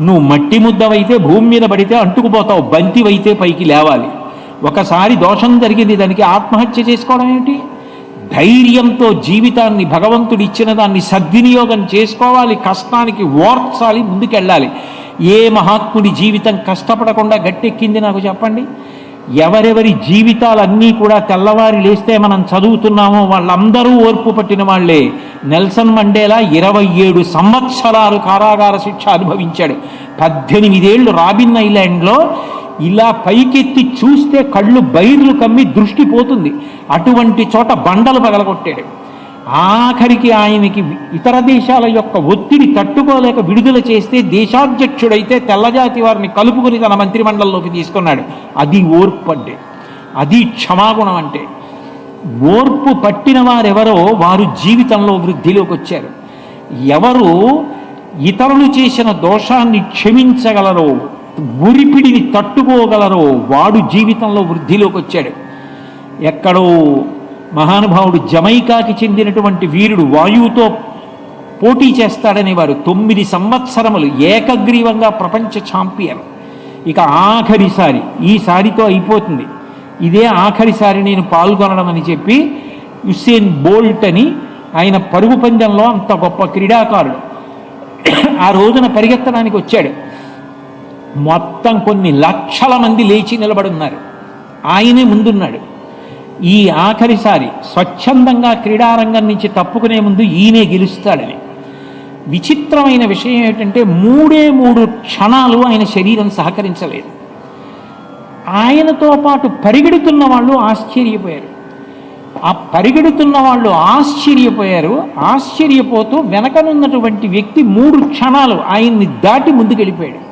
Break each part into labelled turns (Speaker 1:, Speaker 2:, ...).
Speaker 1: నువ్వు మట్టి ముద్దవైతే భూమి మీద పడితే అంటుకుపోతావు, బంతివైతే పైకి లేవాలి. ఒకసారి దోషం జరిగింది, దానికి ఆత్మహత్య చేసుకోవడం ఏమిటి? ధైర్యంతో జీవితాన్ని, భగవంతుడు ఇచ్చిన దాన్ని సద్వినియోగం చేసుకోవాలి, కష్టానికి ఓర్చాలి, ముందుకెళ్ళాలి. ఏ మహాత్ముడి జీవితం కష్టపడకుండా గట్టెక్కింది నాకు చెప్పండి? ఎవరెవరి జీవితాలన్నీ కూడా తెల్లవారి లేస్తే మనం చదువుతున్నామో వాళ్ళందరూ ఓర్పు పట్టిన వాళ్లే. నెల్సన్ మండేలా 27 సంవత్సరాలు కారాగార శిక్ష అనుభవించాడు. 18 ఏళ్ళు రాబిన్ ఐలాండ్లో ఇలా పైకెత్తి చూస్తే కళ్ళు బైర్లు కమ్మి దృష్టి పోతుంది, అటువంటి చోట బండలు పగలగొట్టాడు. ఆఖరికి ఆయనకి ఇతర దేశాల యొక్క ఒత్తిడి తట్టుకోలేక విడుదల చేస్తే దేశాధ్యక్షుడైతే తెల్లజాతి వారిని కలుపుకొని తన మంత్రిమండలంలోకి తీసుకున్నాడు. అది ఓర్పు అంటే, అది క్షమాగుణం అంటే. ఓర్పు పట్టిన వారెవరో వారు జీవితంలో వృద్ధిలోకి వచ్చారు. ఎవరు ఇతరులు చేసిన దోషాన్ని క్షమించగలరో, ఉరిపిడిని తట్టుకోగలరో వాడు జీవితంలో వృద్ధిలోకి వచ్చాడు. ఎక్కడో మహానుభావుడు జమైకాకి చెందినటువంటి వీరుడు వాయువుతో పోటీ చేస్తాడనేవారు. 9 సంవత్సరములు ఏకగ్రీవంగా ప్రపంచ ఛాంపియన్. ఇక ఆఖరిసారి, ఈసారితో అయిపోతుంది, ఇదే ఆఖరిసారి నేను పాల్గొనడం అని చెప్పి యుసేన్ బోల్ట్ అని ఆయన పరుగు పందెంలో అంత గొప్ప క్రీడాకారుడు ఆ రోజున పరిగెత్తడానికి వచ్చాడు. మొత్తం కొన్ని లక్షల మంది లేచి నిలబడున్నారు, ఆయనే ముందున్నాడు. ఈ ఆఖరిసారి స్వచ్ఛందంగా క్రీడారంగం నుంచి తప్పుకునే ముందు ఈయనే గెలుస్తాడని. విచిత్రమైన విషయం ఏంటంటే 3 క్షణాలు ఆయన శరీరం సహకరించలేదు. ఆయనతో పాటు పరిగెడుతున్న వాళ్ళు ఆశ్చర్యపోయారు. ఆ పరిగెడుతున్న వాళ్ళు ఆశ్చర్యపోతూ వెనకనున్నటువంటి వ్యక్తి 3 క్షణాలు ఆయన్ని దాటి ముందుకెళ్ళిపోయాడు.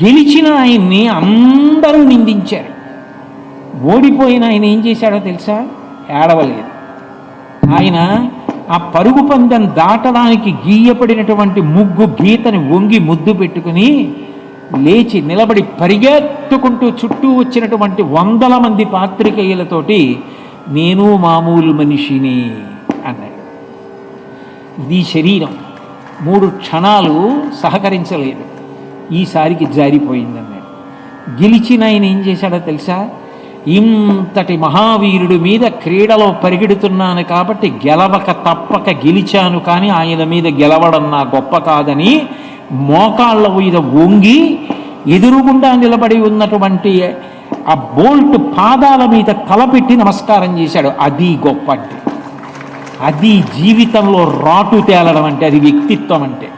Speaker 1: గెలిచిన ఆయన్ని అందరూ నిందించారు. ఓడిపోయిన ఆయన ఏం చేశాడో తెలుసా? ఏడవలేదు. ఆయన ఆ పరుగు పందెం దాటడానికి గీయపడినటువంటి ముగ్గు గీతని వంగి ముద్దు పెట్టుకుని లేచి నిలబడి పరిగెత్తుకుంటూ చుట్టూ వచ్చినటువంటి 100 మంది పాత్రికేయులతోటి నేను మామూలు మనిషిని అన్నాడు. ఇది శరీరం 3 క్షణాలు సహకరించలేదు, ఈసారికి జారిపోయిందన్నాడు. గెలిచిన ఆయన ఏం చేశాడో తెలుసా? ఇంతటి మహావీరుడి మీద క్రీడలో పరిగెడుతున్నాను కాబట్టి గెలవక తప్పక గెలిచాను, కానీ ఆయన మీద గెలవడం నా గొప్ప కాదని మోకాళ్ళ మీద వంగి ఎదురుగుండా నిలబడి ఉన్నటువంటి ఆ బోల్ట్ పాదాల మీద తలపెట్టి నమస్కారం చేశాడు. అది గొప్ప అంటే, అది జీవితంలో రాటు తేలడం అంటే, అది వ్యక్తిత్వం అంటే.